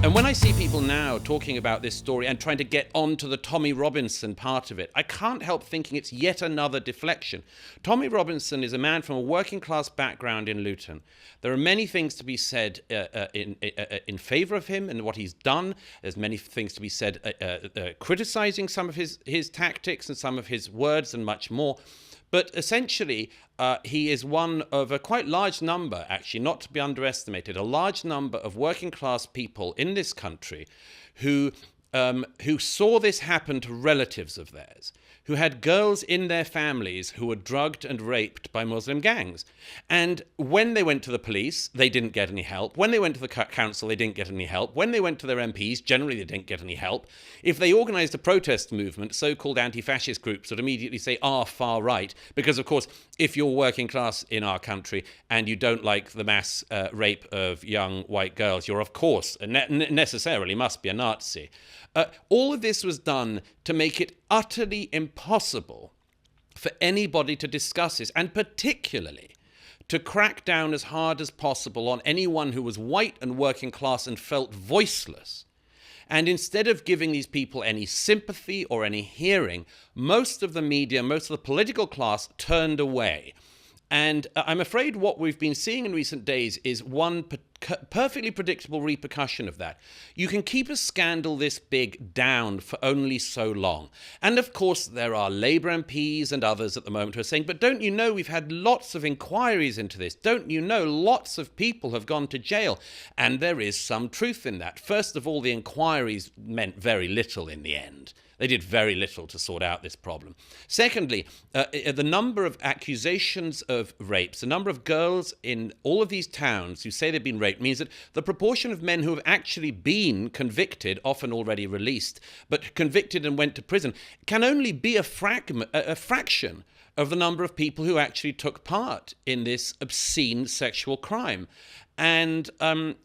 And when I see people now talking about this story and trying to get onto the Tommy Robinson part of it, I can't help thinking it's yet another deflection. Tommy Robinson is a man from a working class background in Luton. There are many things to be said in favour of him and what he's done. There's many things to be said criticising some of his tactics and some of his words and much more. But essentially, he is one of a quite large number, actually, not to be underestimated, a large number of working class people in this country who saw this happen to relatives of theirs, who had girls in their families who were drugged and raped by Muslim gangs. And when they went to the police, they didn't get any help. When they went to the council, they didn't get any help. When they went to their MPs, generally they didn't get any help. If they organised a protest movement, so-called anti-fascist groups would immediately say, far right, because, of course, if you're working class in our country and you don't like the mass rape of young white girls, you're, of course, necessarily must be a Nazi. All of this was done to make it utterly impossible for anybody to discuss this, and particularly to crack down as hard as possible on anyone who was white and working class and felt voiceless. And instead of giving these people any sympathy or any hearing, most of the media, most of the political class turned away. And I'm afraid what we've been seeing in recent days is one perfectly predictable repercussion of that. You can keep a scandal this big down for only so long. And of course, there are Labour MPs and others at the moment who are saying, but don't you know we've had lots of inquiries into this? Don't you know lots of people have gone to jail? And there is some truth in that. First of all, the inquiries meant very little in the end. They did very little to sort out this problem. Secondly, the number of accusations of rapes, the number of girls in all of these towns who say they've been raped, means that the proportion of men who have actually been convicted, often already released, but convicted and went to prison, can only be a fraction of the number of people who actually took part in this obscene sexual crime. And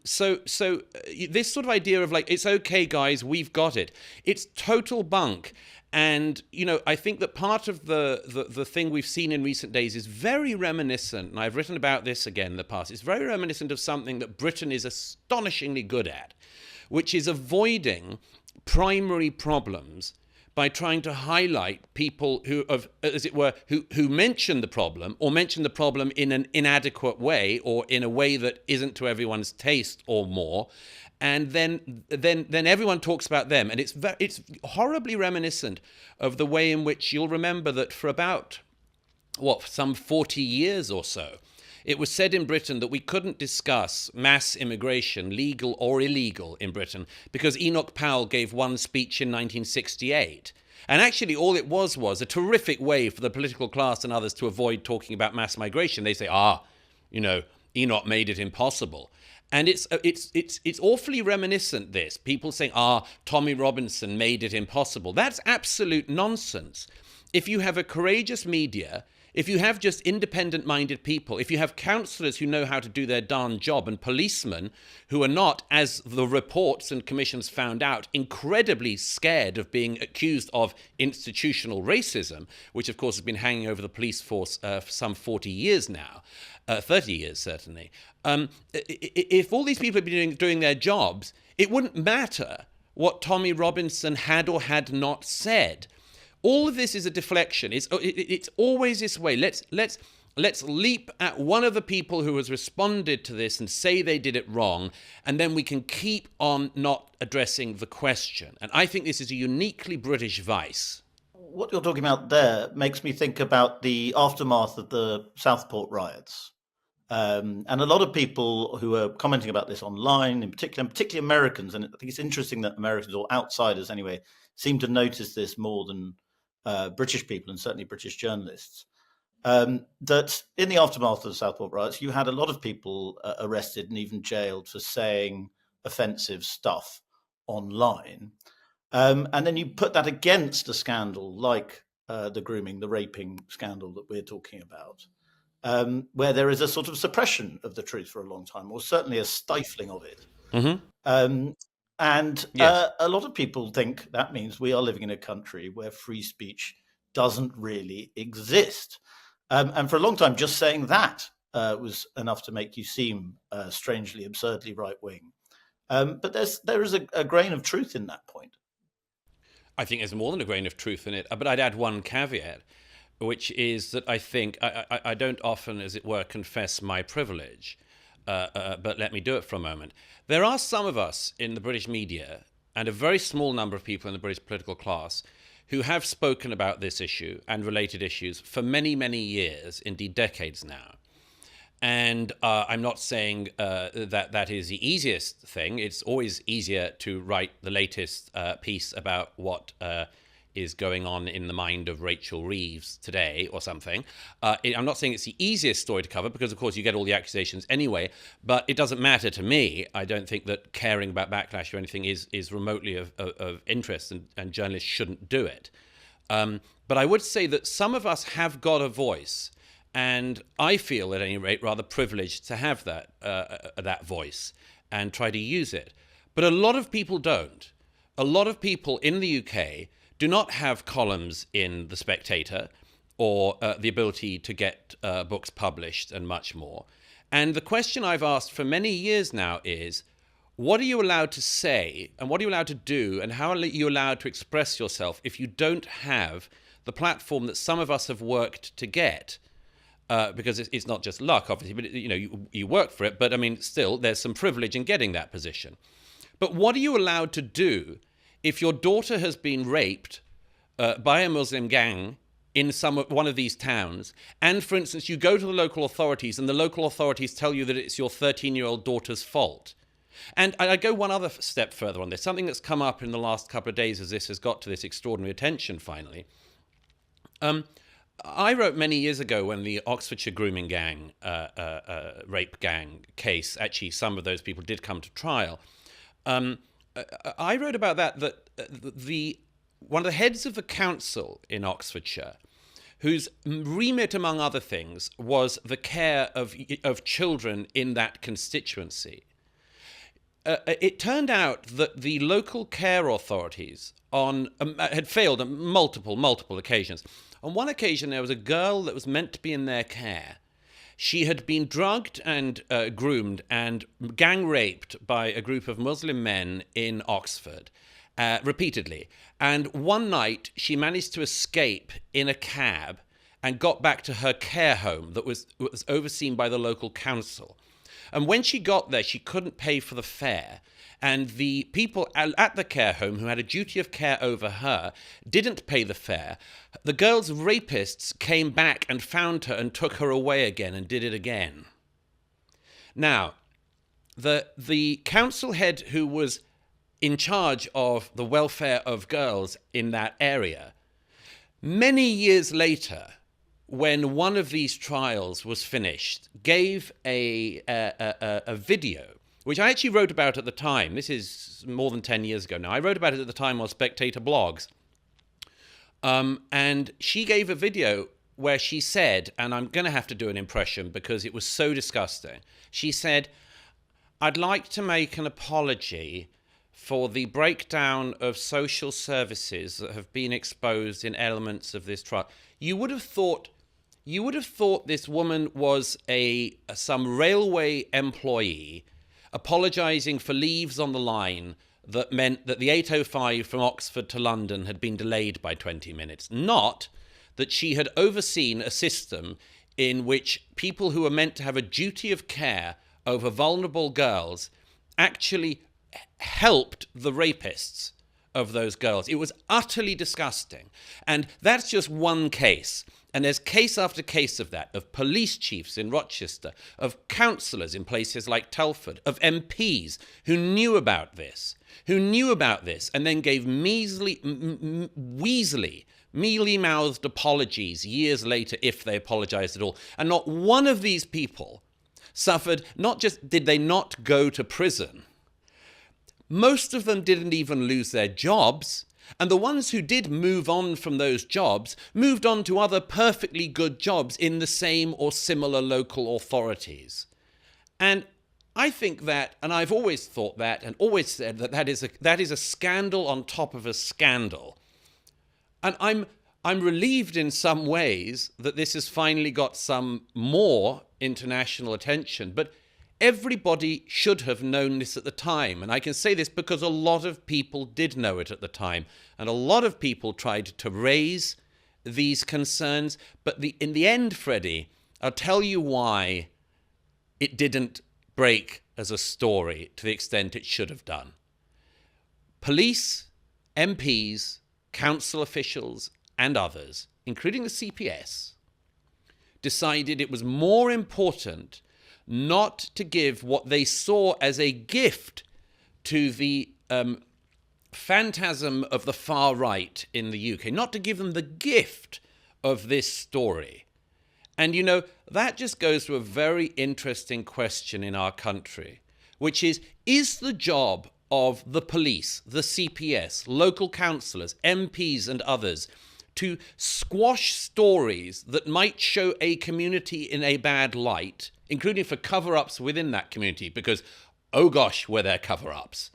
so this sort of idea of like, it's okay, guys, we've got it. It's total bunk. And, you know, I think that part of the thing we've seen in recent days is very reminiscent, and I've written about this again in the past, it's very reminiscent of something that Britain is astonishingly good at, which is avoiding primary problems by trying to highlight people who, as it were, who mention the problem, or mention the problem in an inadequate way, or in a way that isn't to everyone's taste or more, and then everyone talks about them, and it's horribly reminiscent of the way in which you'll remember that for about some 40 years or so, it was said in Britain that we couldn't discuss mass immigration, legal or illegal, in Britain, because Enoch Powell gave one speech in 1968. And actually all it was a terrific way for the political class and others to avoid talking about mass migration. They say, Enoch made it impossible. And it's awfully reminiscent, this. People saying, Tommy Robinson made it impossible. That's absolute nonsense. If you have a courageous media, if you have just independent-minded people, if you have councillors who know how to do their darn job, and policemen who are not, as the reports and commissions found out, incredibly scared of being accused of institutional racism, which of course has been hanging over the police force for some 40 years now, 30 years certainly. If all these people had been doing their jobs, it wouldn't matter what Tommy Robinson had or had not said. All of this is a deflection. It's always this way. Let's leap at one of the people who has responded to this and say they did it wrong, and then we can keep on not addressing the question. And I think this is a uniquely British vice. What you're talking about there makes me think about the aftermath of the Southport riots. And a lot of people who are commenting about this online, particularly Americans, and I think it's interesting that Americans, or outsiders anyway, seem to notice this more than British people, and certainly British journalists, that in the aftermath of the Southport riots, you had a lot of people arrested and even jailed for saying offensive stuff online. And then you put that against a scandal like the grooming, the raping scandal that we're talking about, where there is a sort of suppression of the truth for a long time, or certainly a stifling of it. Mm-hmm. And yes. A lot of people think that means we are living in a country where free speech doesn't really exist. And for a long time, just saying that was enough to make you seem strangely, absurdly right-wing. But there is a grain of truth in that point. I think there's more than a grain of truth in it, but I'd add one caveat, which is that I think I don't often, as it were, confess my privilege, but let me do it for a moment. There are some of us in the British media, and a very small number of people in the British political class, who have spoken about this issue and related issues for many, many years, indeed decades now. And I'm not saying that is the easiest thing. It's always easier to write the latest piece about what is going on in the mind of Rachel Reeves today or something. I'm not saying it's the easiest story to cover because, of course, you get all the accusations anyway, but it doesn't matter to me. I don't think that caring about backlash or anything is remotely of interest, and journalists shouldn't do it. But I would say that some of us have got a voice, and I feel, at any rate, rather privileged to have that voice and try to use it. But a lot of people don't. A lot of people in the UK do not have columns in The Spectator or the ability to get books published and much more. And the question I've asked for many years now is, what are you allowed to say and what are you allowed to do and how are you allowed to express yourself if you don't have the platform that some of us have worked to get? Because it's not just luck, obviously, but you work for it. But I mean, still, there's some privilege in getting that position. But what are you allowed to do if your daughter has been raped by a Muslim gang in one of these towns, and, for instance, you go to the local authorities and the local authorities tell you that it's your 13-year-old daughter's fault? And I go one other step further on this, something that's come up in the last couple of days as this has got to this extraordinary attention finally. I wrote many years ago when the Oxfordshire grooming gang, rape gang case, actually some of those people did come to trial. I wrote about that one of the heads of the council in Oxfordshire, whose remit, among other things, was the care of children in that constituency. It turned out that the local care authorities had failed on multiple occasions. On one occasion, there was a girl that was meant to be in their care. She had been drugged and groomed and gang raped by a group of Muslim men in Oxford repeatedly. And one night, she managed to escape in a cab and got back to her care home that was overseen by the local council. And when she got there, she couldn't pay for the fare. And the people at the care home who had a duty of care over her didn't pay the fare. The girl's rapists came back and found her and took her away again and did it again. Now, the council head who was in charge of the welfare of girls in that area, many years later, when one of these trials was finished, gave a video, which I actually wrote about at the time. This is more than 10 years ago now. I wrote about it at the time on Spectator blogs. And she gave a video where she said, and I'm going to have to do an impression because it was so disgusting. She said, "I'd like to make an apology for the breakdown of social services that have been exposed in elements of this trial." You would have thought this woman was some railway employee apologising for leaves on the line that meant that the 805 from Oxford to London had been delayed by 20 minutes. Not that she had overseen a system in which people who were meant to have a duty of care over vulnerable girls actually helped the rapists of those girls. It was utterly disgusting. And that's just one case. And there's case after case of that, of police chiefs in Rochester, of councillors in places like Telford, of MPs who knew about this, and then gave mealy-mouthed apologies years later, if they apologised at all. And not one of these people suffered, not just did they not go to prison, most of them didn't even lose their jobs. And the ones who did move on from those jobs moved on to other perfectly good jobs in the same or similar local authorities. And I think that, and I've always thought that, and always said that is a scandal on top of a scandal. And I'm relieved in some ways that this has finally got some more international attention. But Everybody should have known this at the time. And I can say this because a lot of people did know it at the time. And a lot of people tried to raise these concerns. But in the end, Freddie, I'll tell you why it didn't break as a story to the extent it should have done. Police, MPs, council officials, and others, including the CPS, decided it was more important not to give what they saw as a gift to the phantasm of the far right in the UK, not to give them the gift of this story. And, that just goes to a very interesting question in our country, which is the job of the police, the CPS, local councillors, MPs and others to squash stories that might show a community in a bad light, including for cover-ups within that community, because, oh gosh, were there cover-ups.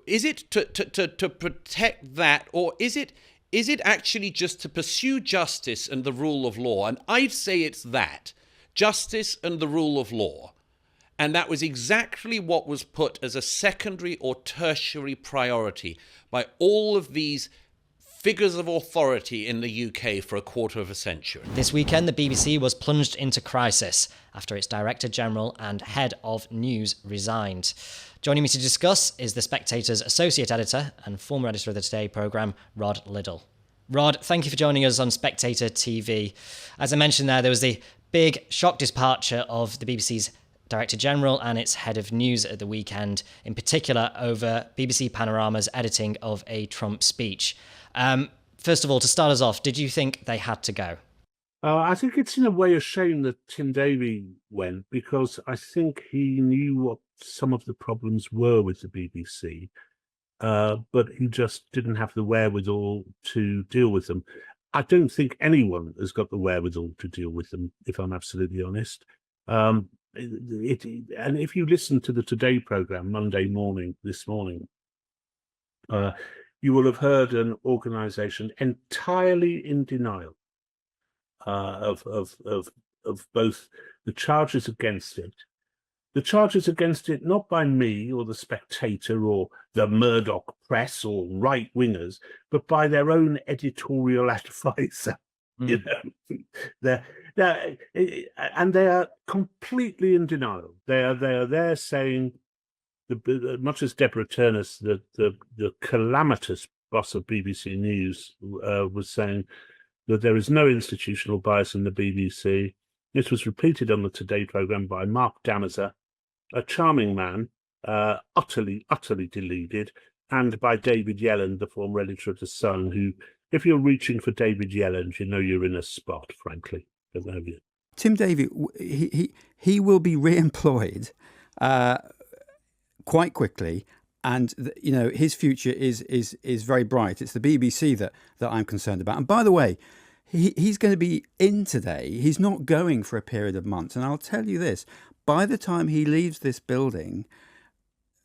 Is it to protect that, or is it actually just to pursue justice and the rule of law? And I'd say it's that, justice and the rule of law. And that was exactly what was put as a secondary or tertiary priority by all of these figures of authority in the UK for a quarter of a century. This weekend, the BBC was plunged into crisis after its Director General and Head of News resigned. Joining me to discuss is the Spectator's Associate Editor and former editor of the Today programme, Rod Liddle. Rod, thank you for joining us on Spectator TV. As I mentioned there was the big shock departure of the BBC's Director General and its Head of News at the weekend, in particular over BBC Panorama's editing of a Trump speech. First of all, to start us off, did you think they had to go? I think it's in a way a shame that Tim Davie went, because I think he knew what some of the problems were with the BBC, but he just didn't have the wherewithal to deal with them. I don't think anyone has got the wherewithal to deal with them, if I'm absolutely honest. And if you listen to the Today programme Monday morning, this morning, you will have heard an organisation entirely in denial of both the charges against it. The charges against it not by me or the Spectator or the Murdoch press or right-wingers, but by their own editorial advisor. And they are completely in denial. They are there saying, much as Deborah Turnus, the calamitous boss of BBC News, was saying that there is no institutional bias in the BBC. This was repeated on the Today programme by Mark Damazer, a charming man, utterly deluded, and by David Yelland, the former editor of The Sun, who, if you're reaching for David Yelland, you know you're in a spot, frankly. Don't know you. Tim Davie, he will be re-employed quite quickly, and his future is very bright. It's the BBC that I'm concerned about. And by the way, he's going to be in today. He's not going for a period of months. And I'll tell you this, by the time he leaves this building,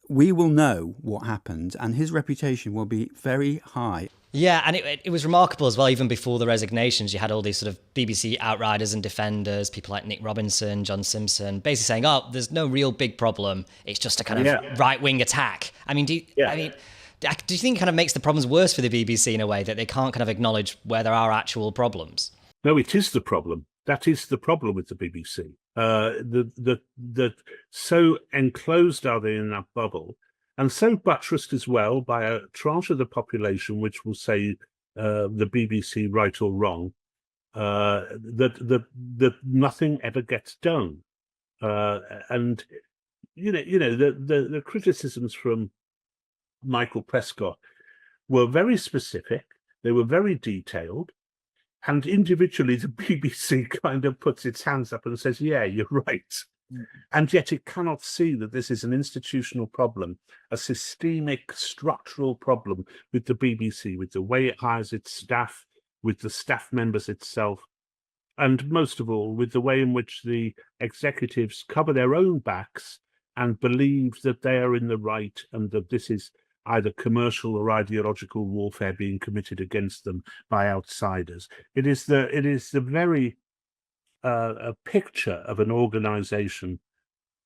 we will know what happened and his reputation will be very high. Yeah, and it was remarkable as well, even before the resignations, you had all these sort of BBC outriders and defenders, people like Nick Robinson, John Simpson, basically saying, there's no real big problem. It's just a kind of right-wing attack. I mean, do you think it kind of makes the problems worse for the BBC in a way, that they can't kind of acknowledge where there are actual problems? No, it is the problem. That is the problem with the BBC. So enclosed are they in that bubble, and so buttressed as well by a tranche of the population which will say the BBC right or wrong, that nothing ever gets done. And the criticisms from Michael Prescott were very specific. They were very detailed. And individually, the BBC kind of puts its hands up and says, yeah, you're right. And yet it cannot see that this is an institutional problem, a systemic structural problem with the BBC, with the way it hires its staff, with the staff members itself, and most of all, with the way in which the executives cover their own backs and believe that they are in the right and that this is either commercial or ideological warfare being committed against them by outsiders. It is the very a picture of an organisation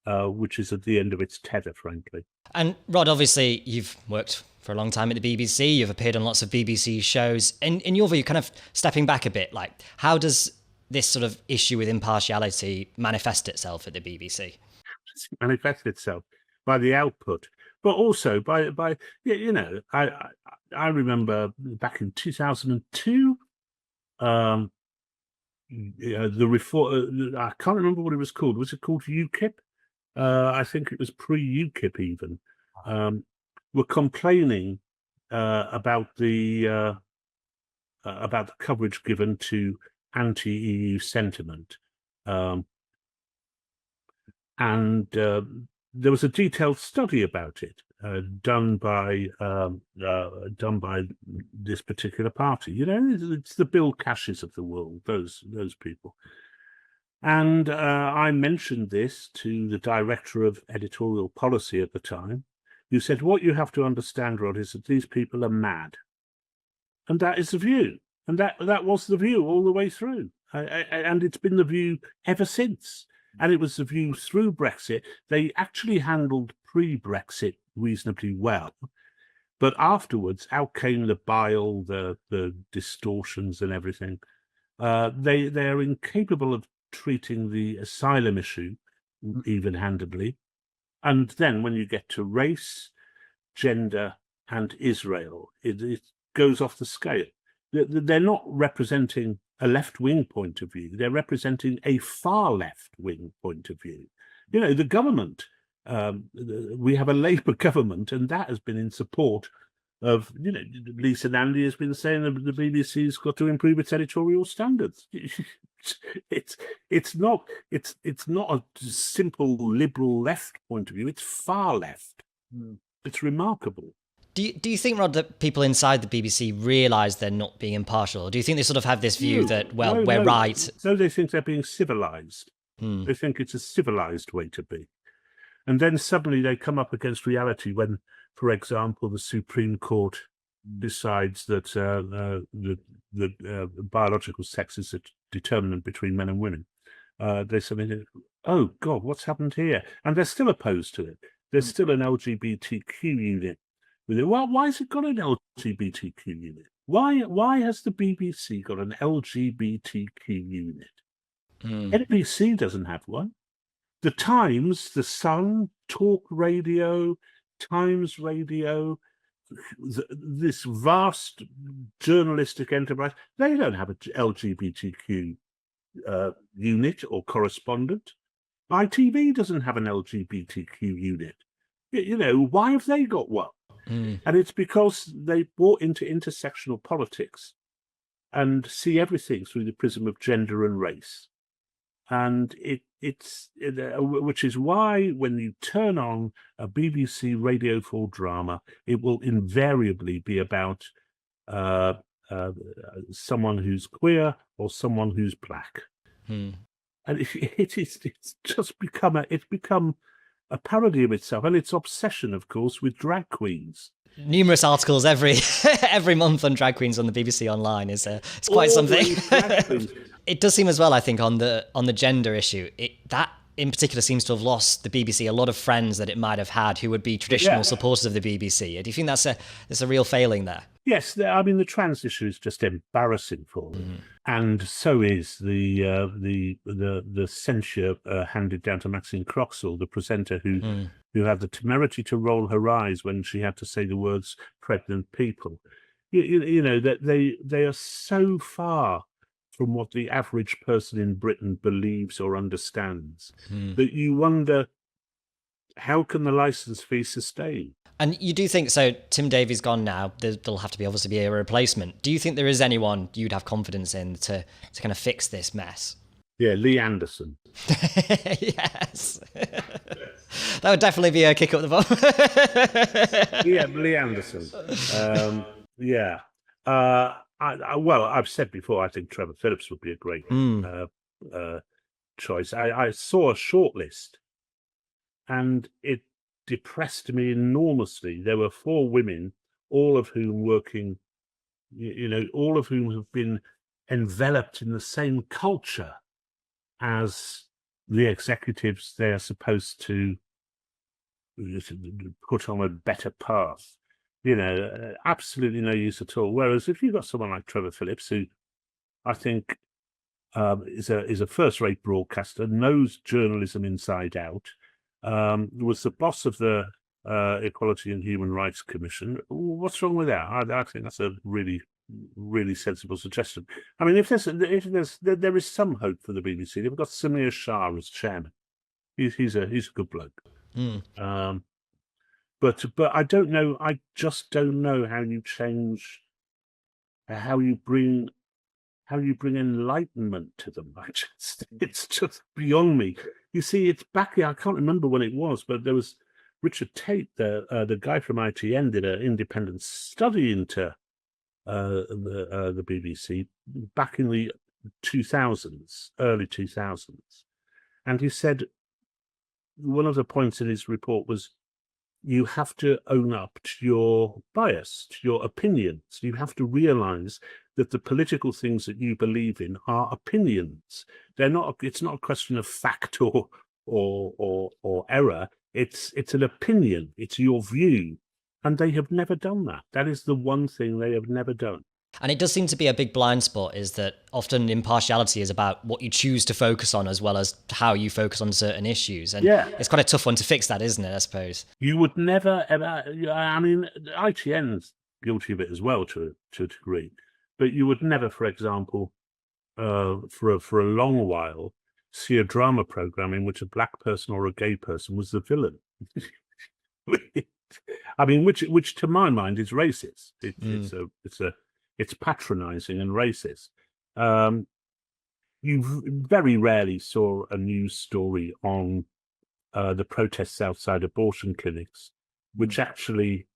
which is at the end of its tether, frankly. And Rod, obviously, you've worked for a long time at the BBC. You've appeared on lots of BBC shows. In your view, kind of stepping back a bit, like how does this sort of issue with impartiality manifest itself at the BBC? It's manifested itself by the output, but also by I remember back in 2002, the reform. I can't remember what it was called. Was it called UKIP? I think it was pre-UKIP even. Were complaining about the coverage given to anti-EU sentiment, and there was a detailed study about it done by this particular party. It's the Bill Cashes of the world, those people. And I mentioned this to the director of editorial policy at the time, who said, "What you have to understand, Rod, is that these people are mad," and that is the view, and that was the view all the way through, and it's been the view ever since. And it was the view through Brexit. They actually handled pre-Brexit reasonably well, but afterwards, out came the bile, the distortions, and everything. They are incapable of treating the asylum issue even-handedly, and then when you get to race, gender, and Israel, it goes off the scale. They're not representing a left-wing point of view. They're representing a far left-wing point of view. The government, we have a Labour government, and that has been in support of, Lisa Nandy has been saying that the BBC's got to improve its editorial standards. It's not a simple liberal left point of view. It's far left. It's remarkable. Do you think, Rod, that people inside the BBC realise they're not being impartial? Or do you think they sort of have this view that, we're right? No, they think they're being civilised. They think it's a civilised way to be. And then suddenly they come up against reality when, for example, the Supreme Court decides that the biological sex is a determinant between men and women. They suddenly think, oh, God, what's happened here? And they're still opposed to it. There's still an LGBTQ unit with it. Well, why has it got an LGBTQ unit? Why has the BBC got an LGBTQ unit? NBC doesn't have one. The Times, The Sun, Talk Radio, Times Radio, this vast journalistic enterprise, they don't have an LGBTQ unit or correspondent. ITV doesn't have an LGBTQ unit. Why have they got one? And it's because they bought into intersectional politics and see everything through the prism of gender and race. And which is why when you turn on a BBC Radio 4 drama, it will invariably be about someone who's queer or someone who's black. And it's just become a parody of itself, and its obsession, of course, with drag queens. Numerous articles every month on drag queens on the BBC Online it's quite something. It does seem as well, I think, on the gender issue, that in particular seems to have lost the BBC a lot of friends that it might have had who would be traditional supporters of the BBC. Do you think that's a real failing there? Yes, I mean the trans issue is just embarrassing for them, and so is the censure handed down to Maxine Croxall, the presenter who had the temerity to roll her eyes when she had to say the words "pregnant people." That they are so far from what the average person in Britain believes or understands that you wonder, how can the licence fee sustain? And you do think, so Tim Davies gone now, there'll have to be obviously be a replacement. Do you think there is anyone you'd have confidence in to kind of fix this mess? Yeah, Lee Anderson. Yes. That would definitely be a kick up the bum. Yeah, Lee Anderson. I've said before, I think Trevor Phillips would be a great choice. I saw a shortlist, and it depressed me enormously. There were 4 women, all of whom working, all of whom have been enveloped in the same culture as the executives they are supposed to put on a better path. Absolutely no use at all. Whereas if you've got someone like Trevor Phillips, who I think is a first-rate broadcaster, knows journalism inside out, was the boss of the Equality and Human Rights Commission. What's wrong with that? I think that's a really, really sensible suggestion. I mean, if there is some hope for the BBC. They've got Samir Shah as chairman. He's a good bloke. But I don't know. I just don't know how you change, how you bring enlightenment to them. It's just beyond me. You see, it's back. I can't remember when it was, but there was Richard Tate, the guy from ITN, did an independent study into the BBC back in the 2000s, early 2000s, and he said one of the points in his report was, you have to own up to your bias, to your opinions. You have to realize that the political things that you believe in are opinions. It's not a question of fact or error. It's an opinion. It's your view. And they have never done that. That is the one thing they have never done. And it does seem to be a big blind spot, is that often impartiality is about what you choose to focus on as well as how you focus on certain issues. And it's quite a tough one to fix that, isn't it, I suppose? You would never, ever, I mean, ITN's guilty of it as well to a degree, but you would never, for example, for a long while, see a drama program in which a black person or a gay person was the villain. I mean, which to my mind is racist. It's patronizing and racist. You very rarely saw a news story on the protests outside abortion clinics, which actually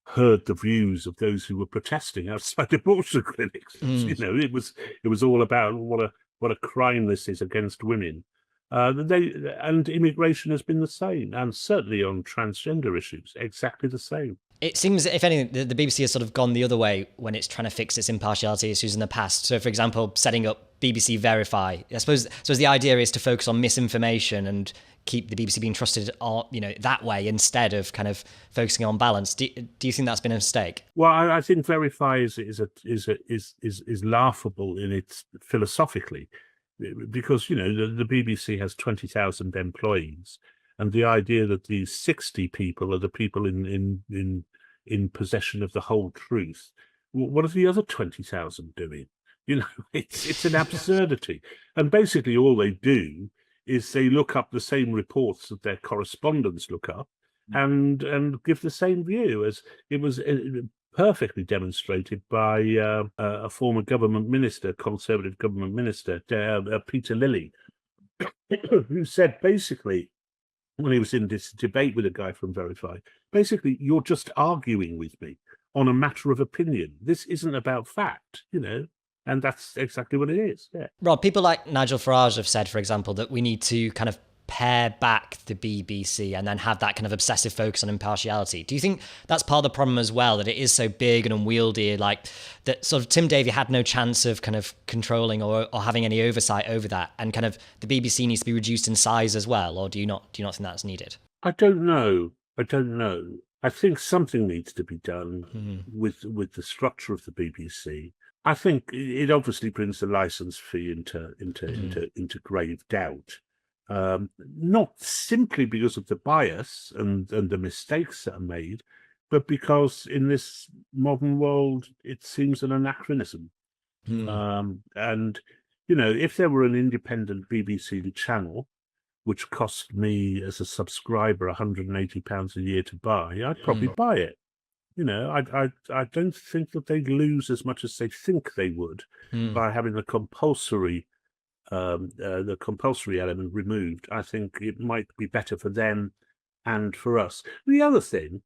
heard the views of those who were protesting outside abortion clinics. It was all about what a crime this is against women. And immigration has been the same, and certainly on transgender issues, exactly the same. It seems, if anything, the BBC has sort of gone the other way when it's trying to fix its impartiality issues in the past. So, for example, setting up BBC Verify. I suppose the idea is to focus on misinformation and keep the BBC being trusted, that way instead of kind of focusing on balance. Do you think that's been a mistake? Well, I think Verify is laughable in its philosophically, because the BBC has 20,000 employees. And the idea that these 60 people are the people in possession of the whole truth, what are the other 20,000 doing? It's an absurdity. And basically all they do is they look up the same reports that their correspondents look up and give the same view, as it was perfectly demonstrated by a former government minister, Conservative government minister, Peter Lilly, who said basically, when he was in this debate with a guy from Verify, basically, you're just arguing with me on a matter of opinion. This isn't about fact, and that's exactly what it is. Yeah. Rob, people like Nigel Farage have said, for example, that we need to kind of pare back the BBC and then have that kind of obsessive focus on impartiality. Do you think that's part of the problem as well, that it is so big and unwieldy, like that sort of Tim Davie had no chance of kind of controlling or having any oversight over that, and kind of the BBC needs to be reduced in size as well, or do you not think that's needed? I don't know. I think something needs to be done with the structure of the BBC. I think it obviously brings the license fee into grave doubt. Not simply because of the bias and the mistakes that are made, but because in this modern world, it seems an anachronism. And, if there were an independent BBC channel, which cost me as a subscriber £180 a year to buy, I'd probably buy it. I don't think that they'd lose as much as they think they would by having the compulsory element removed. I think it might be better for them and for us. The other thing,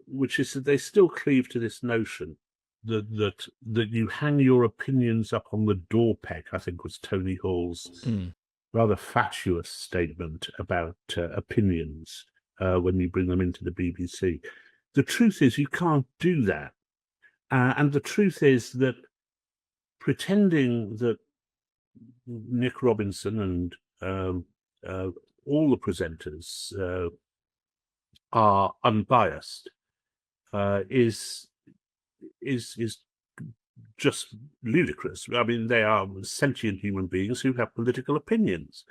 which is that they still cleave to this notion that you hang your opinions up on the door peg, I think was Tony Hall's rather fatuous statement about opinions when you bring them into the BBC. The truth is you can't do that. And the truth is that pretending that Nick Robinson and all the presenters are unbiased is just ludicrous. I mean, they are sentient human beings who have political opinions.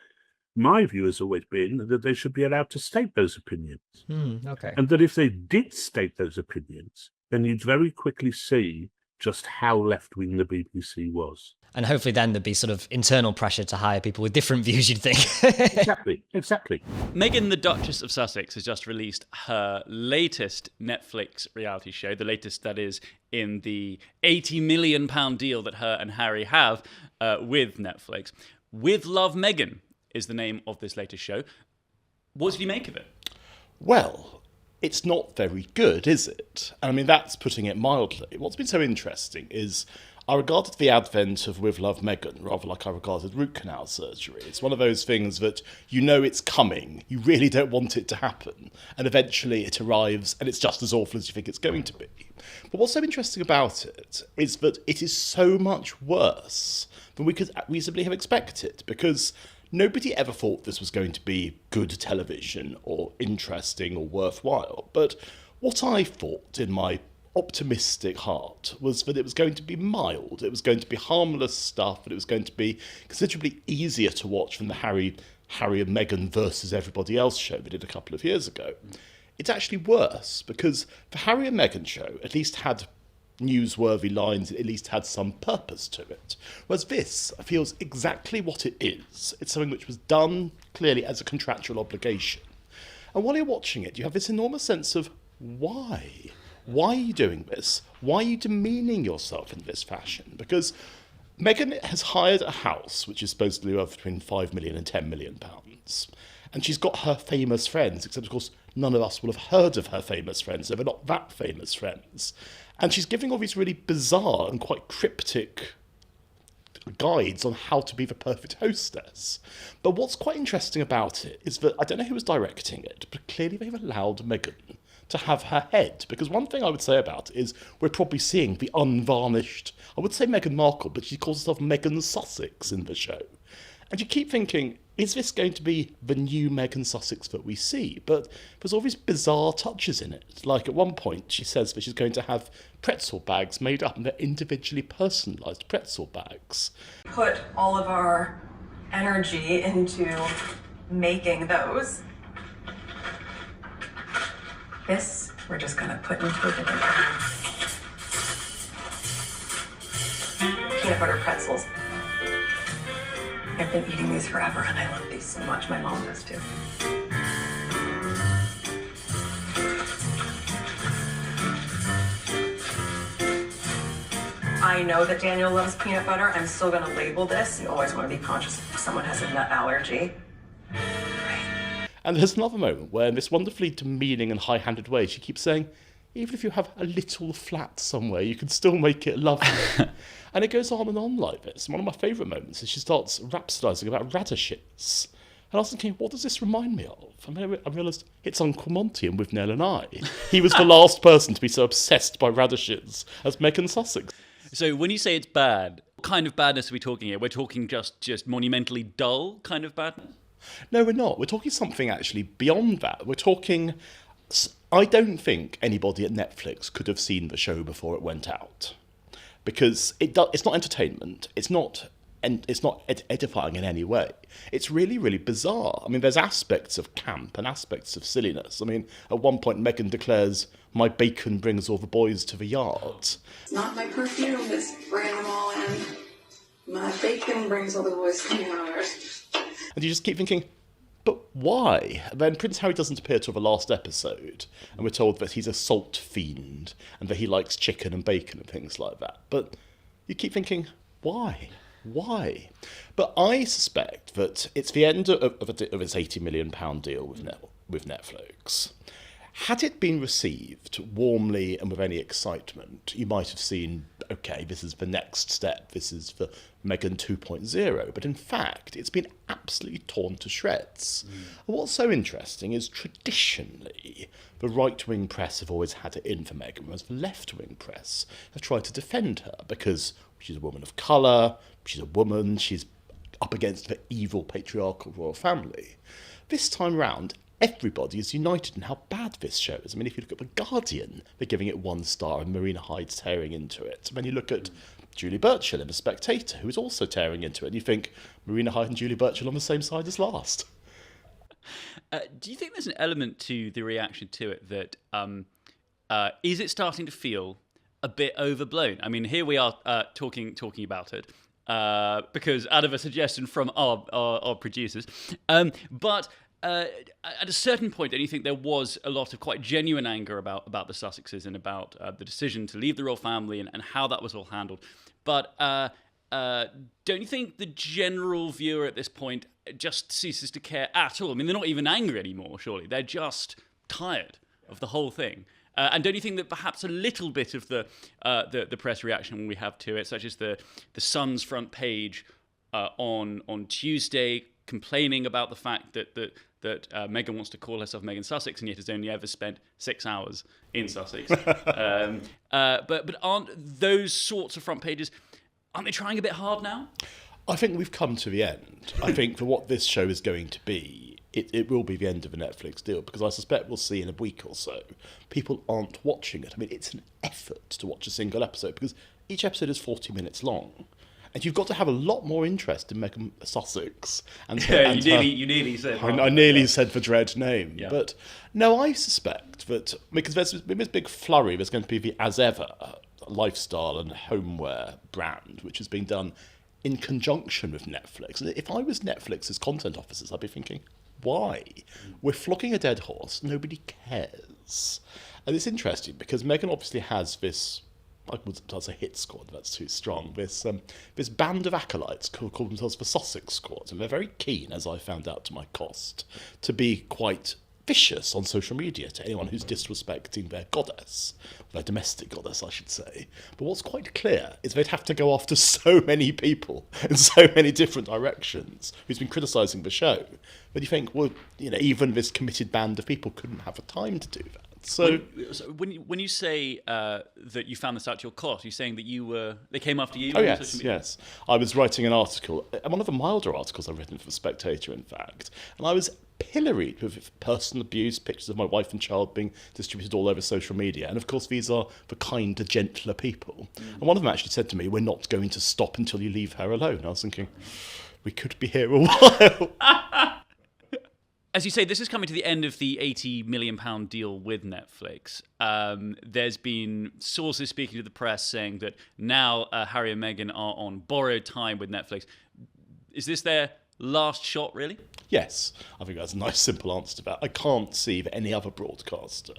My view has always been that they should be allowed to state those opinions. Okay. And that if they did state those opinions, then you'd very quickly see just how left-wing the BBC was. And hopefully then there'd be sort of internal pressure to hire people with different views, you'd think. Exactly. Meghan, the Duchess of Sussex, has just released her latest Netflix reality show, the latest that is in the £80 million deal that her and Harry have with Netflix. With Love, Meghan is the name of this latest show. What did you make of it? Well, it's not very good, is it? I mean, that's putting it mildly. What's been so interesting is I regarded the advent of With Love, Meghan rather like I regarded root canal surgery. It's one of those things that you know it's coming, you really don't want it to happen, and eventually it arrives and it's just as awful as you think it's going to be. But what's so interesting about it is that it is so much worse than we could reasonably have expected, because nobody ever thought this was going to be good television or interesting or worthwhile. But what I thought in my optimistic heart was that it was going to be mild, it was going to be harmless stuff, and it was going to be considerably easier to watch than the Harry and Meghan versus everybody else show we did a couple of years ago. It's actually worse, because the Harry and Meghan show at least had newsworthy lines, it at least had some purpose to it. Whereas this feels exactly what it is. It's something which was done clearly as a contractual obligation. And while you're watching it, you have this enormous sense of why? Why are you doing this? Why are you demeaning yourself in this fashion? Because Meghan has hired a house which is supposedly worth between £5 million and £10 million. And she's got her famous friends, except of course none of us will have heard of her famous friends. They're not that famous friends. And she's giving all these really bizarre and quite cryptic guides on how to be the perfect hostess. But what's quite interesting about it is that I don't know who was directing it, but clearly they've allowed Meghan to have her head. Because one thing I would say about it is we're probably seeing the unvarnished, I would say Meghan Markle, but she calls herself Meghan Sussex in the show. And you keep thinking, is this going to be the new Meghan Sussex that we see? But there's all these bizarre touches in it. Like at one point, she says that she's going to have pretzel bags made up, and they're individually personalised pretzel bags. Put all of our energy into making those. This, we're just going to put into a different bag. Peanut butter pretzels. I've been eating these forever, and I love these so much. My mom does too. I know that Daniel loves peanut butter. I'm still going to label this. You always want to be conscious if someone has a nut allergy. And there's another moment where in this wonderfully demeaning and high-handed way, she keeps saying, even if you have a little flat somewhere, you can still make it lovely. And it goes on and on like this. And one of my favourite moments is she starts rhapsodising about radishes. And I was thinking, what does this remind me of? And I realised it's Uncle Monty and With Nell and I. He was the last person to be so obsessed by radishes as Meghan Sussex. So when you say it's bad, what kind of badness are we talking here? We're talking just monumentally dull kind of badness? No, we're not. We're talking something actually beyond that. We're talking... I don't think anybody at Netflix could have seen the show before it went out. Because it's not entertainment. It's not edifying in any way. It's really, really bizarre. I mean, there's aspects of camp and aspects of silliness. I mean, at one point, Meghan declares, "My bacon brings all the boys to the yard." It's not my perfume that's bringing them all in. My bacon brings all the boys to the yard. And you just keep thinking, but why? And then Prince Harry doesn't appear till the last episode, and we're told that he's a salt fiend and that he likes chicken and bacon and things like that. But you keep thinking, why? Why? But I suspect that it's the end of its £80 million deal with Netflix. Had it been received warmly and with any excitement, you might have seen, okay, this is the next step, this is the Meghan 2.0. But in fact, it's been absolutely torn to shreds. And what's so interesting is traditionally, the right-wing press have always had it in for Meghan, whereas the left-wing press have tried to defend her because she's a woman of colour, she's a woman, she's up against the evil patriarchal royal family. This time round, everybody is united in how bad this show is. I mean, if you look at The Guardian, they're giving it 1 star and Marina Hyde's tearing into it. And then you look at Julie Burchill in The Spectator, who is also tearing into it, and you think Marina Hyde and Julie Burchill on the same side as last. Do you think there's an element to the reaction to it that is it starting to feel a bit overblown? I mean, here we are talking about it because out of a suggestion from our producers, but at a certain point, don't you think there was a lot of quite genuine anger about the Sussexes and about the decision to leave the royal family and how that was all handled? But don't you think the general viewer at this point just ceases to care at all? I mean, they're not even angry anymore, surely. They're just tired of the whole thing. And don't you think that perhaps a little bit of the press reaction we have to it, such as the Sun's front page on Tuesday, complaining about the fact that Meghan wants to call herself Meghan Sussex and yet has only ever spent 6 hours in Sussex. But aren't those sorts of front pages, aren't they trying a bit hard now? I think we've come to the end. I think for what this show is going to be, it will be the end of a Netflix deal, because I suspect we'll see in a week or so, people aren't watching it. I mean, it's an effort to watch a single episode, because each episode is 40 minutes long. And you've got to have a lot more interest in Meghan Sussex. And you nearly said. I nearly said the dread name. Yeah. But no, I suspect that because there's this big flurry, there's going to be the As Ever lifestyle and homeware brand, which is being done in conjunction with Netflix. And if I was Netflix's content officers, I'd be thinking, why? We're flogging a dead horse. Nobody cares. And it's interesting because Meghan obviously has this, I would say hit squad, that's too strong, this band of acolytes call themselves the Sussex Squad, and they're very keen, as I found out to my cost, to be quite vicious on social media to anyone who's disrespecting their goddess, their domestic goddess, I should say. But what's quite clear is they'd have to go after so many people in so many different directions who's been criticising the show. But you think, well, even this committed band of people couldn't have the time to do that. So when you say that you found this out to your cost, you're saying that they came after you? Oh yes. I was writing an article, one of the milder articles I've written for The Spectator, in fact, and I was pilloried with personal abuse, pictures of my wife and child being distributed all over social media. And of course, these are the kinder, gentler people. And one of them actually said to me, "We're not going to stop until you leave her alone." I was thinking, we could be here a while. As you say, this is coming to the end of the £80 million deal with Netflix. There's been sources speaking to the press saying that now Harry and Meghan are on borrowed time with Netflix. Is this their last shot, really? Yes, I think that's a nice, simple answer to that. I can't see that any other broadcaster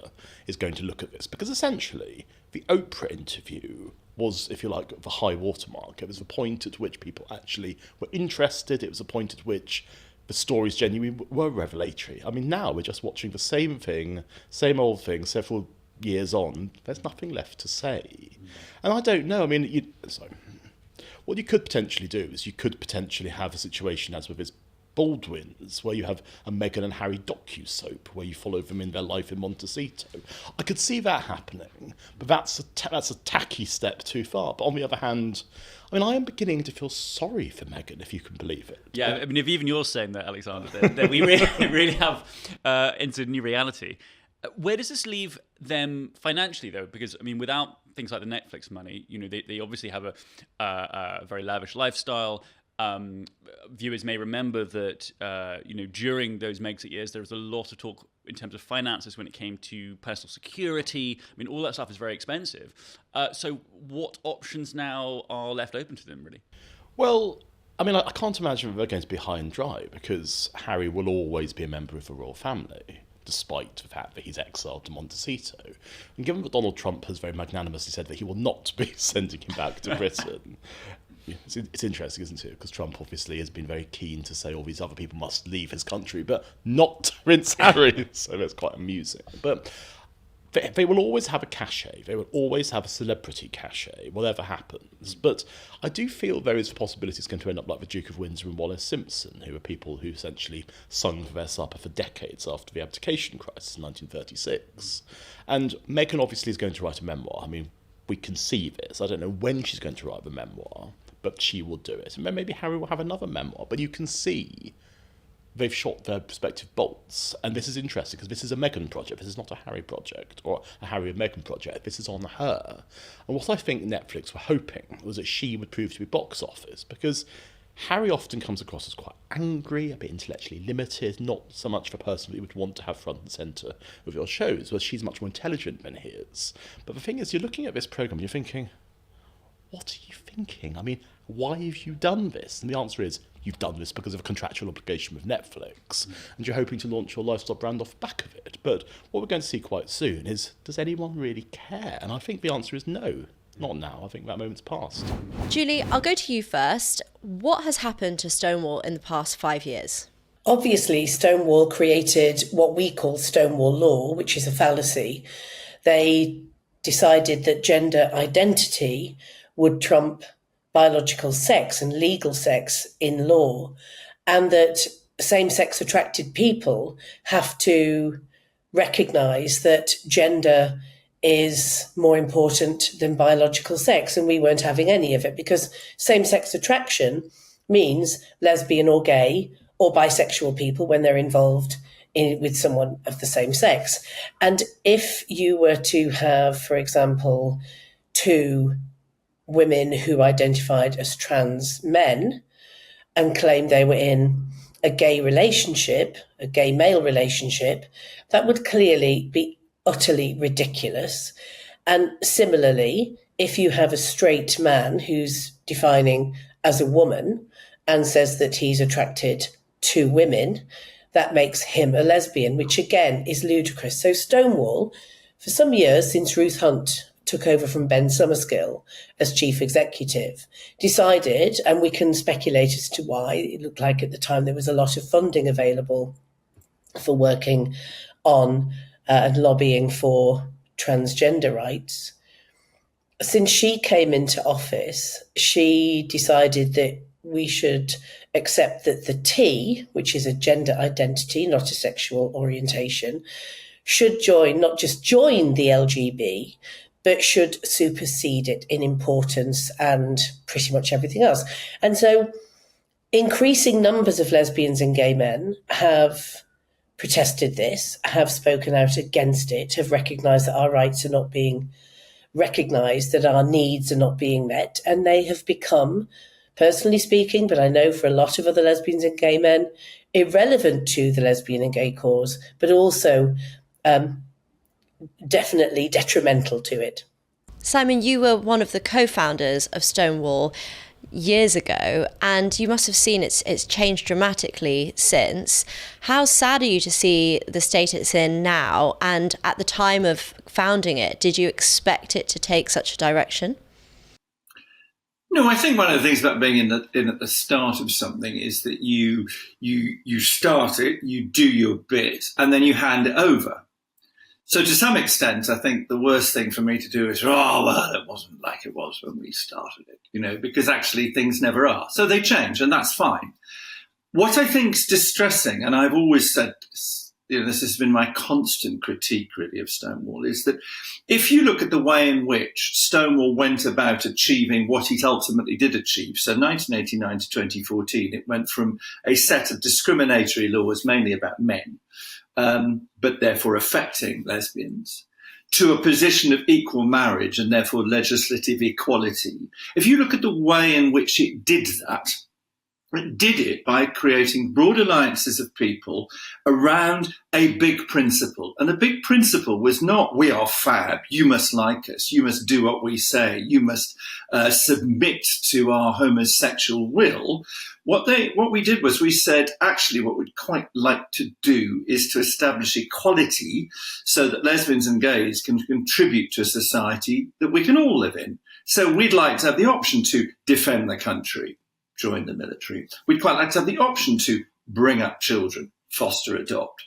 is going to look at this, because essentially the Oprah interview was, if you like, the high watermark. It was the point at which people actually were interested. It was a point at which the stories genuinely were revelatory. I mean, now we're just watching the same thing, same old thing, several years on. There's nothing left to say. And I don't know. I mean, what you could potentially do is you could potentially have a situation as with his Baldwins, where you have a Meghan and Harry docu-soap, where you follow them in their life in Montecito. I could see that happening, but that's a tacky step too far. But on the other hand, I mean, I am beginning to feel sorry for Meghan, if you can believe it. Yeah, I mean, if even you're saying that, Alexander, that we really have entered a new reality. Where does this leave them financially, though? Because, I mean, without things like the Netflix money, they obviously have a very lavish lifestyle. Viewers may remember that, during those Megxit years, there was a lot of talk in terms of finances when it came to personal security. I mean, all that stuff is very expensive. So what options now are left open to them, really? Well, I mean, I can't imagine they're going to be high and dry, because Harry will always be a member of the royal family, despite the fact that he's exiled to Montecito. And given that Donald Trump has very magnanimously said that he will not be sending him back to Britain, it's interesting, isn't it? Because Trump obviously has been very keen to say all these other people must leave his country, but not Prince Harry. So that's quite amusing. But they will always have a cachet. They will always have a celebrity cachet, whatever happens. But I do feel there is a possibility it's going to end up like the Duke of Windsor and Wallace Simpson, who are people who essentially sung for their supper for decades after the abdication crisis in 1936. And Meghan obviously is going to write a memoir. I mean, we can see this. I don't know when she's going to write the memoir, but she will do it. And then maybe Harry will have another memoir. But you can see they've shot their respective bolts. And this is interesting because this is a Meghan project. This is not a Harry project or a Harry and Meghan project. This is on her. And what I think Netflix were hoping was that she would prove to be box office, because Harry often comes across as quite angry, a bit intellectually limited, not so much the person that you would want to have front and centre of your shows, whereas she's much more intelligent than he is. But the thing is, you're looking at this programme and you're thinking, what are you thinking? I mean, why have you done this? And the answer is, you've done this because of a contractual obligation with Netflix, and you're hoping to launch your lifestyle brand off the back of it. But what we're going to see quite soon is, does anyone really care? And I think the answer is no. Not now. I think that moment's passed. Julie, I'll go to you first. What has happened to Stonewall in the past 5 years? Obviously, Stonewall created what we call Stonewall law, which is a fallacy. They decided that gender identity would trump biological sex and legal sex in law, and that same-sex attracted people have to recognise that gender is more important than biological sex, and we weren't having any of it, because same-sex attraction means lesbian or gay or bisexual people when they're involved with someone of the same sex. And if you were to have, for example, two women who identified as trans men and claimed they were in a gay relationship, a gay male relationship, that would clearly be utterly ridiculous. And similarly, if you have a straight man who's defining as a woman and says that he's attracted to women, that makes him a lesbian, which again is ludicrous. So Stonewall, for some years since Ruth Hunt took over from Ben Summerskill as chief executive, decided, and we can speculate as to why, it looked like at the time there was a lot of funding available for working on and lobbying for transgender rights. Since she came into office, she decided that we should accept that the T, which is a gender identity, not a sexual orientation, should not just join the LGB, but should supersede it in importance and pretty much everything else. And so increasing numbers of lesbians and gay men have protested this, have spoken out against it, have recognised that our rights are not being recognised, that our needs are not being met, and they have become, personally speaking, but I know for a lot of other lesbians and gay men, irrelevant to the lesbian and gay cause, but also definitely detrimental to it. Simon, you were one of the co-founders of Stonewall years ago, and you must have seen it's changed dramatically since. How sad are you to see the state it's in now? And at the time of founding it, did you expect it to take such a direction? No, I think one of the things about being in at the start of something is that you start it, you do your bit, and then you hand it over. So to some extent, I think the worst thing for me to do is, well, it wasn't like it was when we started it, because actually things never are. So they change, and that's fine. What I think is distressing, and I've always said this, this has been my constant critique really of Stonewall, is that if you look at the way in which Stonewall went about achieving what it ultimately did achieve, so 1989 to 2014, it went from a set of discriminatory laws mainly about men, but therefore affecting lesbians, to a position of equal marriage and therefore legislative equality. If you look at the way in which it did that, it did it by creating broad alliances of people around a big principle. And the big principle was not, we are fab, you must like us, you must do what we say, you must submit to our homosexual will. What we did was we said, actually, what we'd quite like to do is to establish equality so that lesbians and gays can contribute to a society that we can all live in. So we'd like to have the option to defend the country, join the military. We'd quite like to have the option to bring up children, foster, adopt.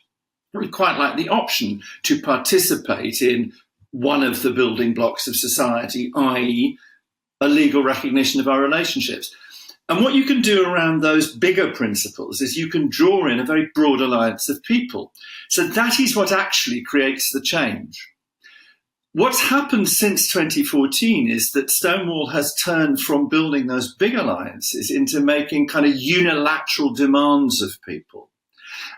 We'd quite like the option to participate in one of the building blocks of society, i.e. a legal recognition of our relationships. And what you can do around those bigger principles is you can draw in a very broad alliance of people. So that is what actually creates the change. what's happened since 2014 is that Stonewall has turned from building those big alliances into making kind of unilateral demands of people.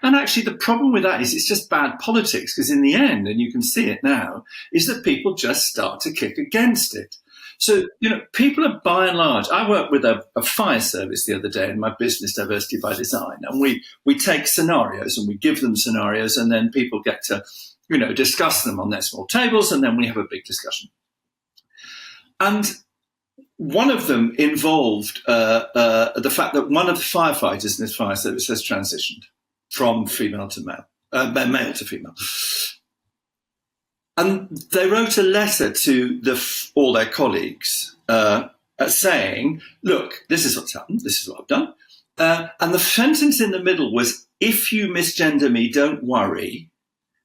And actually, the problem with that is it's just bad politics, because in the end, and you can see it now, is that people just start to kick against it. So, people are by and large, I worked with a fire service the other day in my business, Diversity by Design, and we take scenarios and we give them scenarios, and then people get to, discuss them on their small tables, and then we have a big discussion. And one of them involved the fact that one of the firefighters in this fire service has transitioned from female to male, male to female. And they wrote a letter to all their colleagues saying, look, this is what's happened, this is what I've done. And the sentence in the middle was, if you misgender me, don't worry,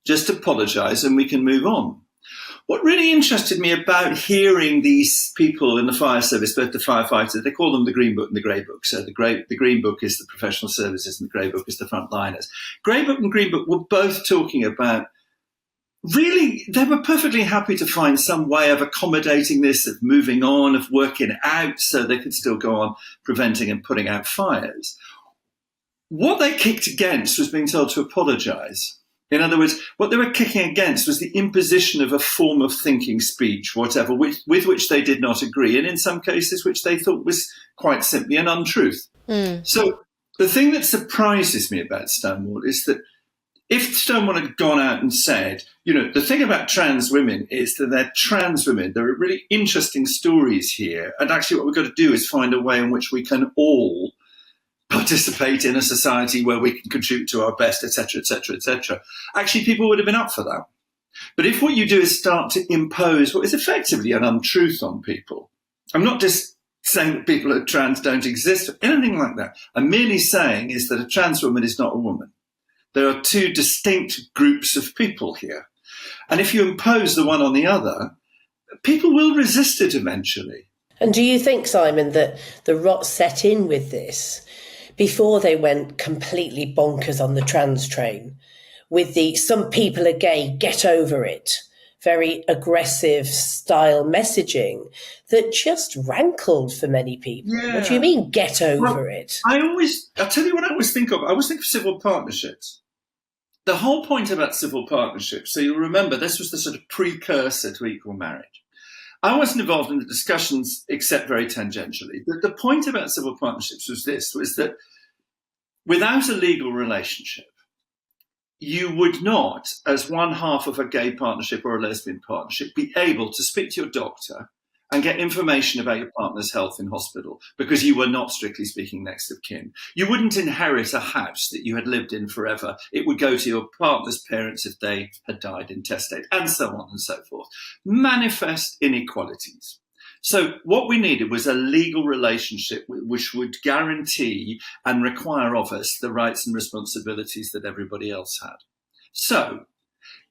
just apologise and we can move on. What really interested me about hearing these people in the fire service, both the firefighters, they call them the Green Book and the Grey Book. So the Green Book is the professional services and the Grey Book is the frontliners. Grey Book and Green Book were both talking about, really, they were perfectly happy to find some way of accommodating this, of moving on, of working out so they could still go on preventing and putting out fires. What they kicked against was being told to apologise. In other words, what they were kicking against was the imposition of a form of thinking, speech, whatever, with which they did not agree, and in some cases which they thought was quite simply an untruth. So the thing that surprises me about Stonewall is that if Stonewall had gone out and said, the thing about trans women is that they're trans women, there are really interesting stories here, and actually what we've got to do is find a way in which we can all participate in a society where we can contribute to our best, etc., etc., etc. Actually, people would have been up for that. But if what you do is start to impose what is effectively an untruth on people, I'm not just saying that people who are trans don't exist or anything like that. I'm merely saying is that a trans woman is not a woman. There are two distinct groups of people here. And if you impose the one on the other, people will resist it eventually. And do you think, Simon, that the rot set in with this before they went completely bonkers on the trans train with the "some people are gay, get over it," very aggressive style messaging that just rankled for many people? Yeah. What do you mean, get over it? I'll tell you what I always think of. I always think of civil partnerships. The whole point about civil partnerships, so you'll remember this was the sort of precursor to equal marriage. I wasn't involved in the discussions except very tangentially. But the point about civil partnerships was that without a legal relationship, you would not, as one half of a gay partnership or a lesbian partnership, be able to speak to your doctor and get information about your partner's health in hospital because you were not, strictly speaking, next of kin. You wouldn't inherit a house that you had lived in forever. It would go to your partner's parents if they had died intestate, and so on and so forth. Manifest inequalities. So what we needed was a legal relationship which would guarantee and require of us the rights and responsibilities that everybody else had. So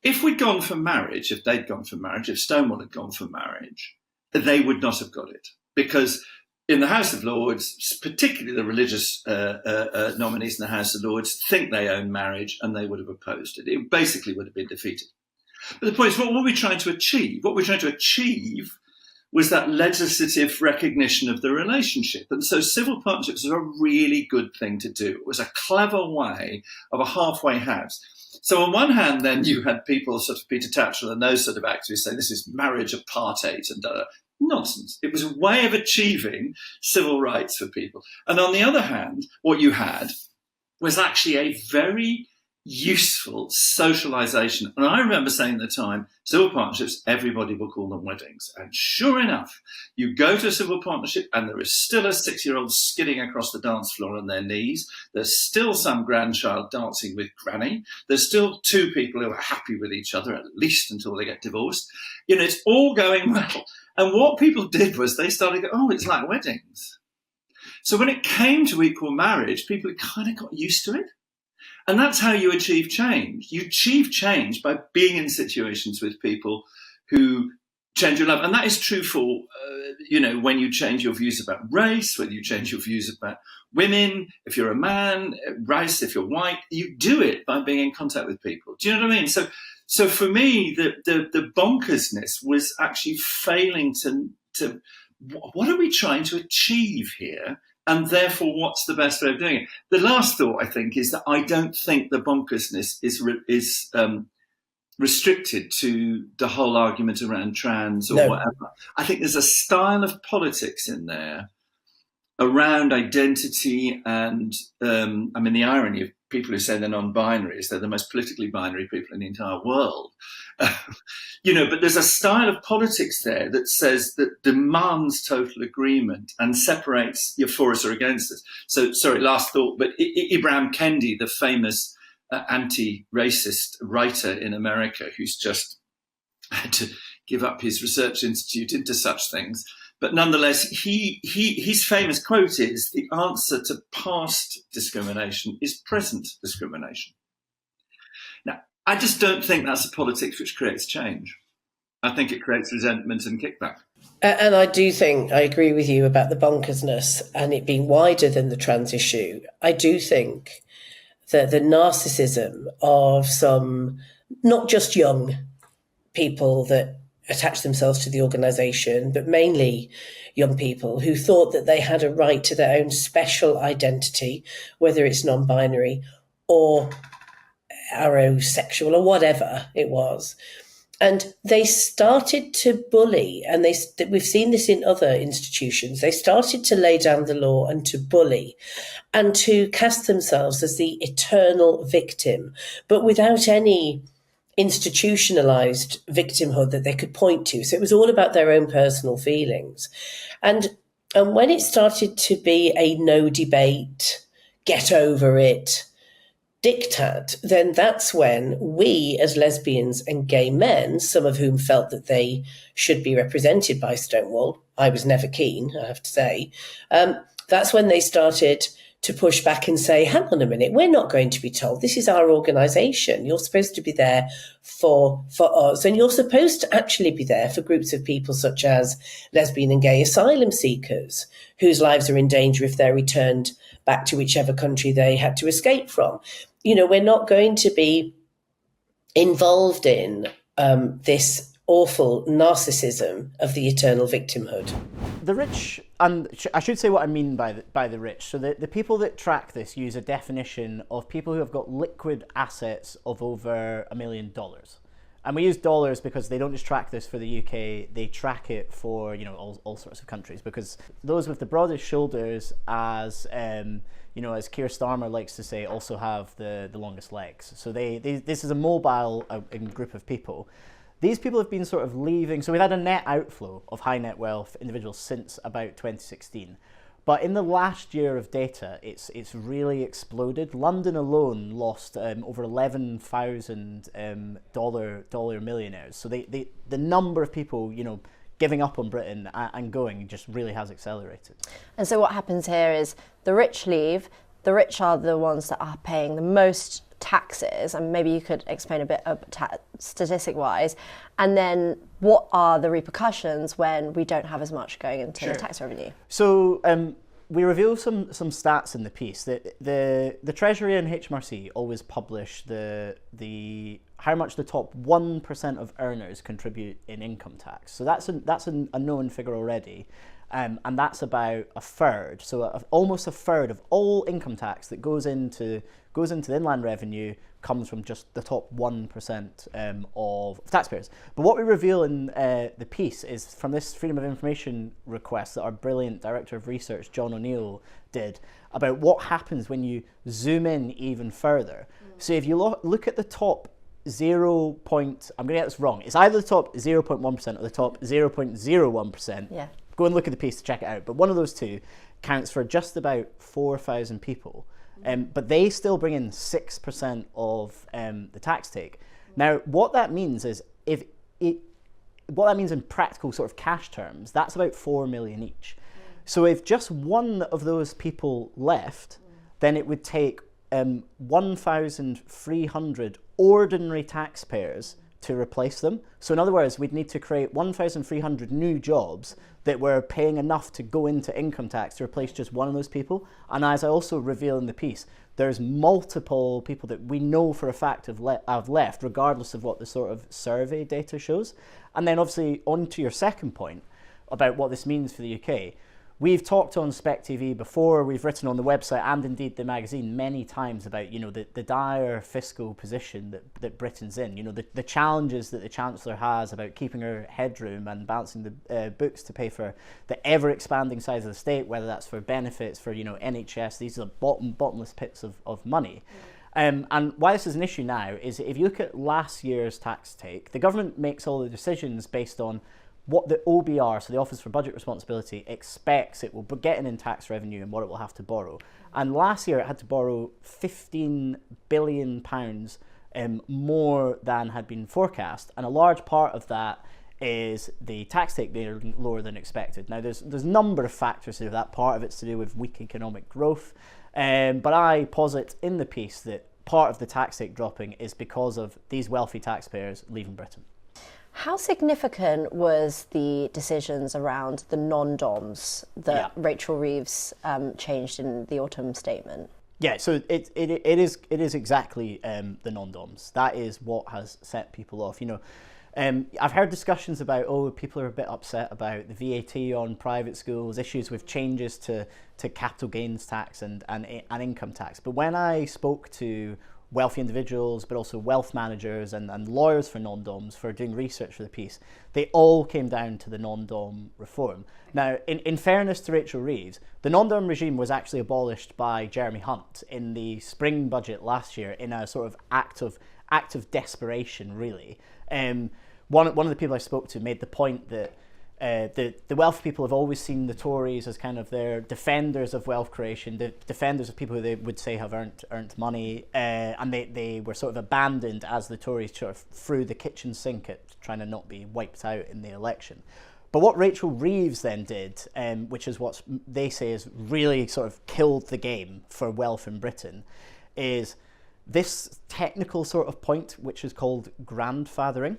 if we'd gone for marriage, if they'd gone for marriage, if Stonewall had gone for marriage, they would not have got it, because in the House of Lords, particularly the religious nominees in the House of Lords, think they own marriage, and they would have opposed it. It basically would have been defeated. But the point is, what were we trying to achieve? What we're trying to achieve was that legislative recognition of the relationship. And so civil partnerships are a really good thing to do. It was a clever way of a halfway house. So on one hand, then you had people sort of Peter Tatchell and those sort of activists saying this is marriage apartheid and nonsense. It was a way of achieving civil rights for people. And on the other hand, what you had was actually a very useful socialization. And I remember saying at the time, civil partnerships, everybody will call them weddings. And sure enough, you go to a civil partnership and there is still a 6-year-old skidding across the dance floor on their knees. There's still some grandchild dancing with granny. There's still two people who are happy with each other, at least until they get divorced. It's all going well. And what people did was they started going, oh, it's like weddings. So when it came to equal marriage, people kind of got used to it. And that's how you achieve change. You achieve change by being in situations with people who change your love. And that is true for, when you change your views about race, whether you change your views about women, if you're a man, race, if you're white, you do it by being in contact with people. Do you know what I mean? So So for me, the bonkersness was actually failing to what are we trying to achieve here? And therefore, what's the best way of doing it? The last thought, I think, is that I don't think the bonkersness is restricted to the whole argument around trans or whatever. I think there's a style of politics in there around identity and, the irony of people who say they're non-binary is they're the most politically binary people in the entire world. But there's a style of politics there that says that demands total agreement and separates you're for us or against us. So, sorry, last thought, but Ibram Kendi, the famous anti-racist writer in America who's just had to give up his research institute into such things. But nonetheless, his famous quote is, the answer to past discrimination is present discrimination. Now, I just don't think that's a politics which creates change. I think it creates resentment and kickback. And I do think, I agree with you about the bonkersness and it being wider than the trans issue. I do think that the narcissism of some, not just young people that attach themselves to the organisation, but mainly young people who thought that they had a right to their own special identity, whether it's non-binary or arosexual or whatever it was. And they started to bully, and we've seen this in other institutions. They started to lay down the law and to bully and to cast themselves as the eternal victim, but without any institutionalized victimhood that they could point to. So it was all about their own personal feelings. And when it started to be a no debate, get over it diktat, then that's when we as lesbians and gay men, some of whom felt that they should be represented by Stonewall, I was never keen, I have to say, that's when they started to push back and say, hang on a minute, we're not going to be told. This is our organisation. You're supposed to be there for us. And you're supposed to actually be there for groups of people such as lesbian and gay asylum seekers whose lives are in danger if they're returned back to whichever country they had to escape from. We're not going to be involved in this awful narcissism of the eternal victimhood. The rich, and I should say what I mean by the rich. So the people that track this use a definition of people who have got liquid assets of over $1 million. And we use dollars because they don't just track this for the UK, they track it for all sorts of countries, because those with the broadest shoulders, as as Keir Starmer likes to say, also have the longest legs. So this is a mobile group of people. These people have been sort of leaving. So we've had a net outflow of high net wealth individuals since about 2016. But in the last year of data, it's really exploded. London alone lost over 11,000 dollar millionaires. So the number of people, giving up on Britain and going just really has accelerated. And so what happens here is the rich leave. The rich are the ones that are paying the most taxes, and maybe you could explain a bit of statistic-wise, and then what are the repercussions when we don't have as much going into the tax revenue? So we reveal some stats in the piece. The Treasury and HMRC always publish the how much the top 1% of earners contribute in income tax. So that's a known figure already. And that's about a third, so almost a third of all income tax that goes into the inland revenue comes from just the top 1% of taxpayers. But what we reveal in the piece is from this Freedom of Information request that our brilliant Director of Research, John O'Neill, did about what happens when you zoom in even further. So if you look at the top I'm going to get this wrong, it's either the top 0.1% or the top 0.01%. Yeah. Go and look at the piece to check it out. But one of those two counts for just about 4,000 people. But they still bring in 6% of the tax take. Now, what that means is, what that means in practical sort of cash terms, that's about 4 million each. So if just one of those people left, then it would take 1,300 ordinary taxpayers to replace them. So in other words, we'd need to create 1,300 new jobs that were paying enough to go into income tax to replace just one of those people. And as I also reveal in the piece, there's multiple people that we know for a fact have left, regardless of what the sort of survey data shows. And then obviously on to your second point about what this means for the UK. We've talked on Spec TV before, we've written on the website and indeed the magazine many times about, the dire fiscal position that Britain's in, the challenges that the Chancellor has about keeping her headroom and balancing the books to pay for the ever-expanding size of the state, whether that's for benefits, for, NHS, these are bottomless pits of money. And why this is an issue now is if you look at last year's tax take, the government makes all the decisions based on what the OBR, so the Office for Budget Responsibility, expects it will be getting in tax revenue and what it will have to borrow. And last year it had to borrow £15 billion more than had been forecast. And a large part of that is the tax take being lower than expected. Now, there's a number of factors here. That part of it's to do with weak economic growth. But I posit in the piece that part of the tax take dropping is because of these wealthy taxpayers leaving Britain. How significant was the decisions around the non-DOMs that Rachel Reeves changed in the autumn statement? Yeah, so it is exactly the non-DOMs. That is what has set people off. I've heard discussions about, people are a bit upset about the VAT on private schools, issues with changes to capital gains tax and income tax. But when I spoke to wealthy individuals, but also wealth managers and lawyers for non-DOMs for doing research for the piece, they all came down to the non-DOM reform. Now, in fairness to Rachel Reeves, the non-DOM regime was actually abolished by Jeremy Hunt in the spring budget last year in a sort of act of desperation, really. One of the people I spoke to made the point that the wealthy people have always seen the Tories as kind of their defenders of wealth creation, the defenders of people who they would say have earned money, and they were sort of abandoned as the Tories sort of threw the kitchen sink at trying to not be wiped out in the election. But what Rachel Reeves then did, which is what they say has really sort of killed the game for wealth in Britain, is this technical sort of point, which is called grandfathering.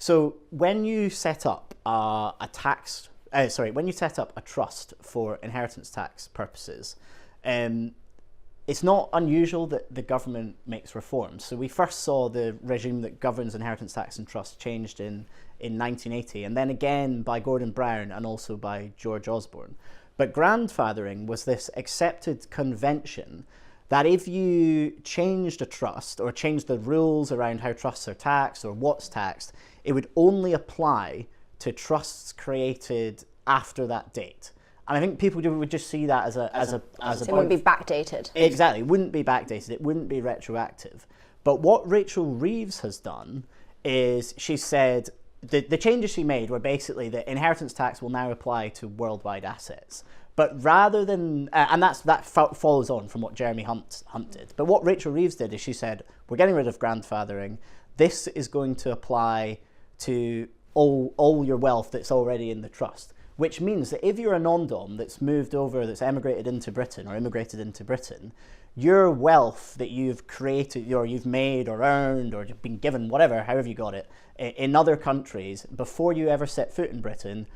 So when you set up when you set up a trust for inheritance tax purposes, it's not unusual that the government makes reforms. So we first saw the regime that governs inheritance tax and trust changed in 1980, and then again by Gordon Brown and also by George Osborne. But grandfathering was this accepted convention that if you changed a trust or changed the rules around how trusts are taxed or what's taxed, it would only apply to trusts created after that date. And I think people would just see that as a it wouldn't be backdated. Exactly, it wouldn't be backdated, it wouldn't be retroactive. But what Rachel Reeves has done is she said the changes she made were basically that inheritance tax will now apply to worldwide assets. But rather than, and that follows on from what Jeremy Hunt did. But what Rachel Reeves did is she said, we're getting rid of grandfathering. This is going to apply to all your wealth that's already in the trust. Which means that if you're a non-dom that's moved over, that's emigrated into Britain or immigrated into Britain, your wealth that you've created or you've made or earned or been given, whatever, however you got it, in other countries before you ever set foot in Britain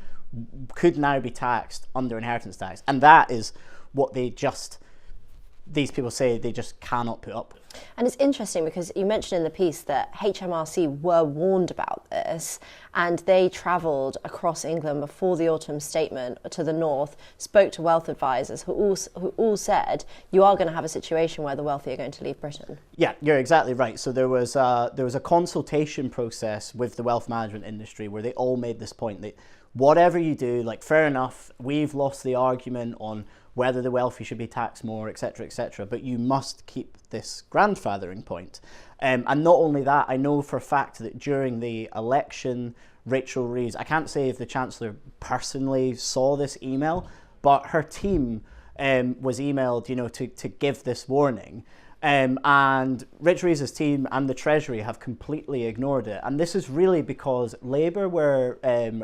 could now be taxed under inheritance tax. And that is what these people say they just cannot put up with. And it's interesting because you mentioned in the piece that HMRC were warned about this and they travelled across England before the autumn statement to the north, spoke to wealth advisors who all said you are going to have a situation where the wealthy are going to leave Britain. Yeah, you're exactly right. So there was a consultation process with the wealth management industry where they all made this point that whatever you do, like fair enough, we've lost the argument on whether the wealthy should be taxed more, etc., but you must keep this grandfathering point. And not only that, I know for a fact that during the election, Rachel Reeves, I can't say if the Chancellor personally saw this email, but her team was emailed, to give this warning. And Rachel Reeves' team and the Treasury have completely ignored it. And this is really because Labour were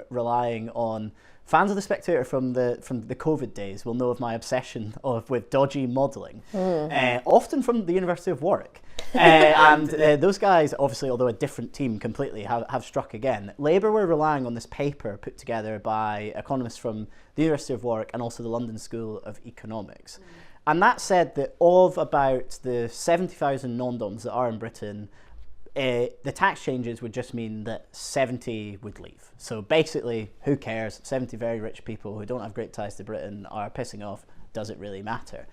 relying on fans of the Spectator from the COVID days will know of my obsession with dodgy modelling, often from the University of Warwick. And those guys, obviously, although a different team completely, have struck again. Labour were relying on this paper put together by economists from the University of Warwick and also the London School of Economics. And that said that of about the 70,000 non-doms that are in Britain, the tax changes would just mean that 70 would leave. So basically, who cares? 70 very rich people who don't have great ties to Britain are pissing off. Does it really matter?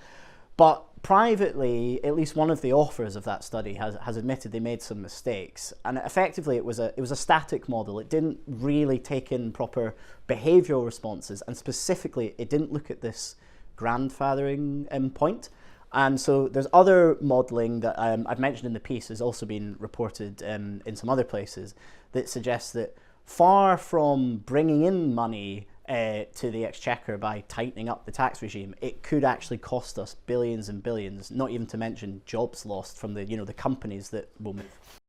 But privately, at least one of the authors of that study has admitted they made some mistakes. And effectively, it was a static model. It didn't really take in proper behavioural responses. And specifically, it didn't look at this grandfathering point. And so there's other modelling that I've mentioned in the piece, has also been reported in some other places, that suggests that far from bringing in money to the exchequer by tightening up the tax regime, it could actually cost us billions and billions, not even to mention jobs lost from the companies that will move.